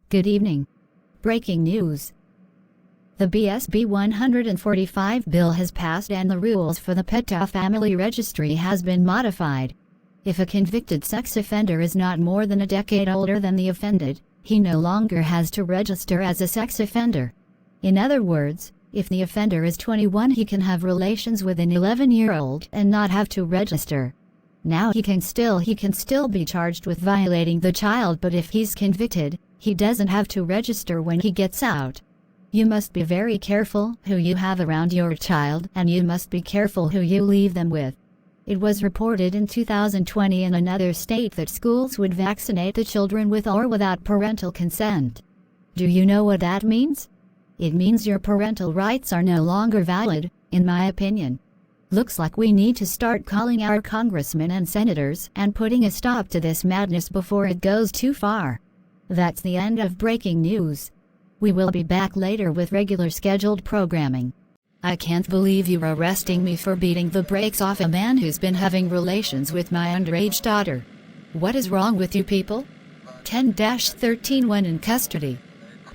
Good evening. Breaking news. The BSB 145 bill has passed and the rules for the PETA family registry has been modified. If a convicted sex offender is not more than a decade older than the offended, he no longer has to register as a sex offender. In other words, if the offender is 21, he can have relations with an 11-year-old and not have to register. Now he can still be charged with violating the child, but if he's convicted, he doesn't have to register when he gets out. You must be very careful who you have around your child, and you must be careful who you leave them with. It was reported in 2020 in another state that schools would vaccinate the children with or without parental consent. Do you know what that means? It means your parental rights are no longer valid, in my opinion. Looks like we need to start calling our congressmen and senators and putting a stop to this madness before it goes too far. That's the end of breaking news. We will be back later with regular scheduled programming. I can't believe you're arresting me for beating the brakes off a man who's been having relations with my underage daughter. What is wrong with you people? 10-13 when in custody.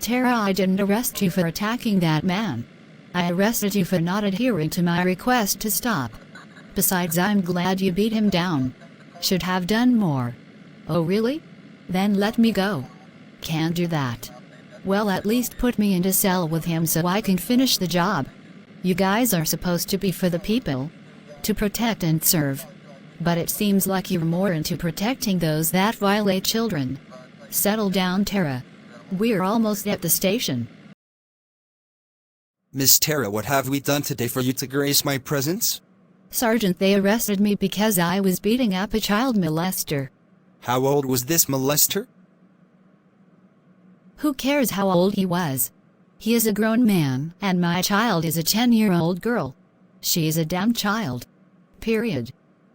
Tara, I didn't arrest you for attacking that man. I arrested you for not adhering to my request to stop. Besides, I'm glad you beat him down. Should have done more. Oh really? Then let me go. Can't do that. Well, at least put me into cell with him so I can finish the job. You guys are supposed to be for the people, to protect and serve. But it seems like you're more into protecting those that violate children. Settle down, Tara. We're almost at the station. Miss Tara, what have we done today for you to grace my presence? Sergeant, they arrested me because I was beating up a child molester. How old was this molester? Who cares how old he was? He is a grown man, and my child is a 10-year-old girl. She is a damn child. Period.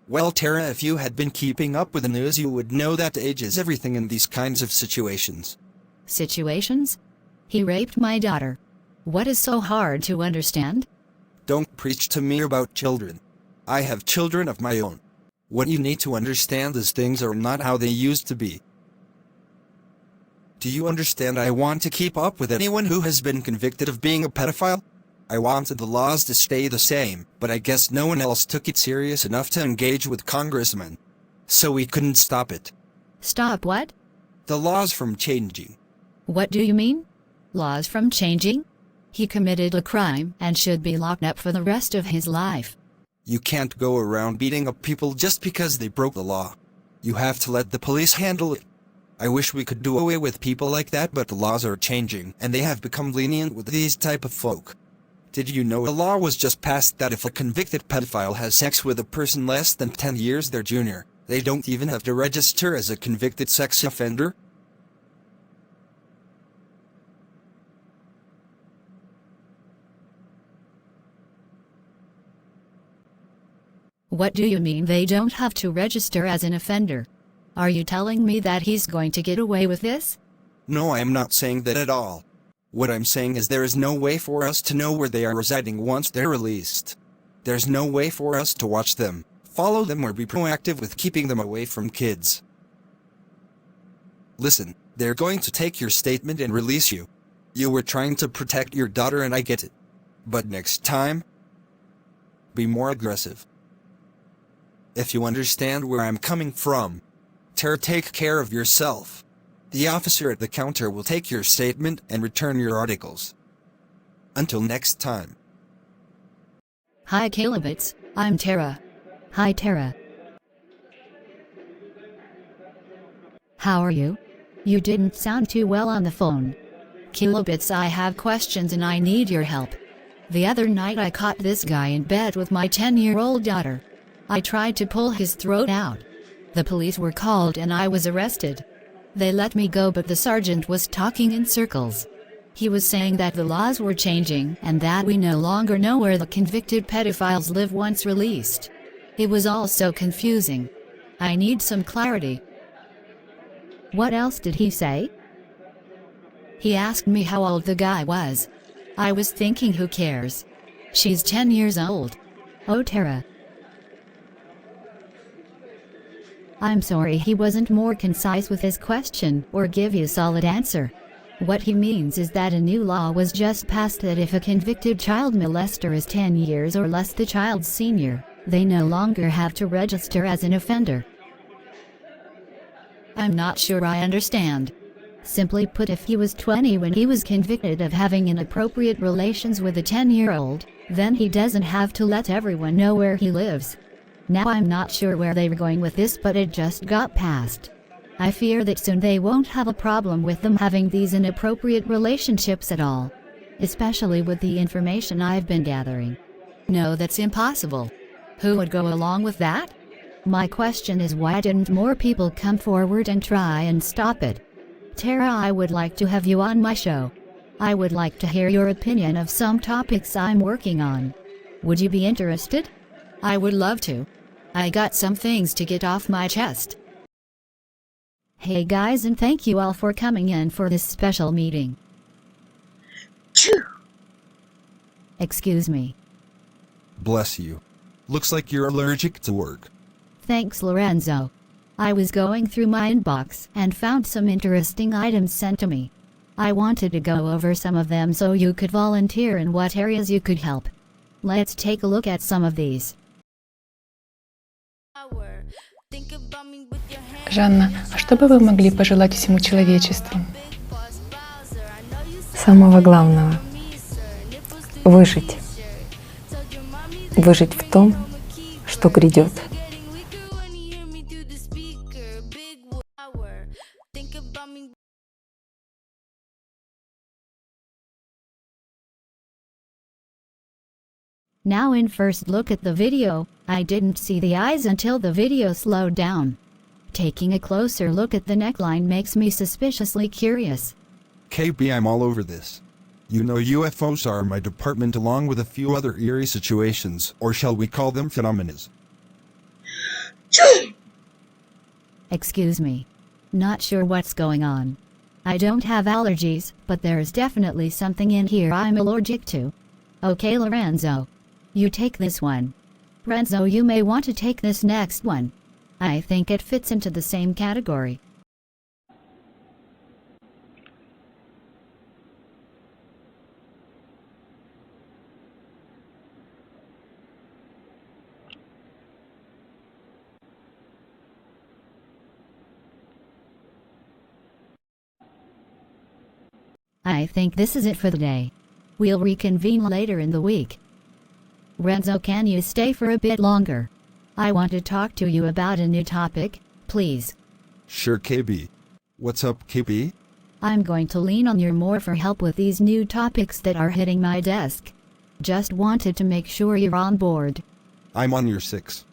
Well, Tara, if you had been keeping up with the news, you would know that age is everything in these kinds of situations. Situations? He raped my daughter. What is so hard to understand? Don't preach to me about children. I have children of my own. What you need to understand is things are not how they used to be. Do you understand? I want to keep up with anyone who has been convicted of being a pedophile. I wanted the laws to stay the same, but I guess no one else took it serious enough to engage with congressmen. So we couldn't stop it. Stop what? The laws from changing. What do you mean? Laws from changing? He committed a crime and should be locked up for the rest of his life. You can't go around beating up people just because they broke the law. You have to let the police handle it. I wish we could do away with people like that, but the laws are changing, and they have become lenient with these type of folk. Did you know a law was just passed that if a convicted pedophile has sex with a person less than 10 years their junior, they don't even have to register as a convicted sex offender? What do you mean they don't have to register as an offender? Are you telling me that he's going to get away with this? No, I am not saying that at all. What I'm saying is there is no way for us to know where they are residing once they're released. There's no way for us to watch them, follow them, or be proactive with keeping them away from kids. Listen, they're going to take your statement and release you. You were trying to protect your daughter and I get it. But next time, be more aggressive. If you understand where I'm coming from, Tara, take care of yourself. The officer at the counter will take your statement and return your articles. Until next time. Hi Kilobits, I'm Tara. Hi Tara. How are you? You didn't sound too well on the phone. Kilobits, I have questions and I need your help. The other night I caught this guy in bed with my 10-year-old daughter. I tried to pull his throat out. The police were called and I was arrested. They let me go, but the sergeant was talking in circles. He was saying that the laws were changing and that we no longer know where the convicted pedophiles live once released. It was all so confusing. I need some clarity. What else did he say? He asked me how old the guy was. I was thinking, who cares? She's 10 years old. Oh Tara. I'm sorry he wasn't more concise with his question or give you a solid answer. What he means is that a new law was just passed that if a convicted child molester is 10 years or less the child's senior, they no longer have to register as an offender. I'm not sure I understand. Simply put, if he was 20 when he was convicted of having inappropriate relations with a 10-year-old, then he doesn't have to let everyone know where he lives. Now I'm not sure where they were going with this, but it just got passed. I fear that soon they won't have a problem with them having these inappropriate relationships at all. Especially with the information I've been gathering. No, that's impossible. Who would go along with that? My question is, why didn't more people come forward and try and stop it? Tara, I would like to have you on my show. I would like to hear your opinion of some topics I'm working on. Would you be interested? I would love to. I got some things to get off my chest. Hey guys, and thank you all for coming in for this special meeting. Excuse me. Bless you. Looks like you're allergic to work. Thanks, Lorenzo. I was going through my inbox and found some interesting items sent to me. I wanted to go over some of them so you could volunteer in what areas you could help. Let's take a look at some of these. Жанна, а что бы вы могли пожелать всему человечеству? Самого главного – выжить. Выжить в том, что грядет. Now in first look at the video, I didn't see the eyes until the video slowed down. Taking a closer look at the neckline makes me suspiciously curious. KB, I'm all over this. You know, UFOs are my department along with a few other eerie situations, or shall we call them phenomena. Excuse me. Not sure what's going on. I don't have allergies, but there's definitely something in here I'm allergic to. Okay, Lorenzo. You take this one. Renzo, you may want to take this next one. I think it fits into the same category. I think this is it for the day. We'll reconvene later in the week. Renzo, can you stay for a bit longer? I want to talk to you about a new topic, please. Sure, KB. What's up, KB? I'm going to lean on you more for help with these new topics that are hitting my desk. Just wanted to make sure you're on board. I'm on your 6.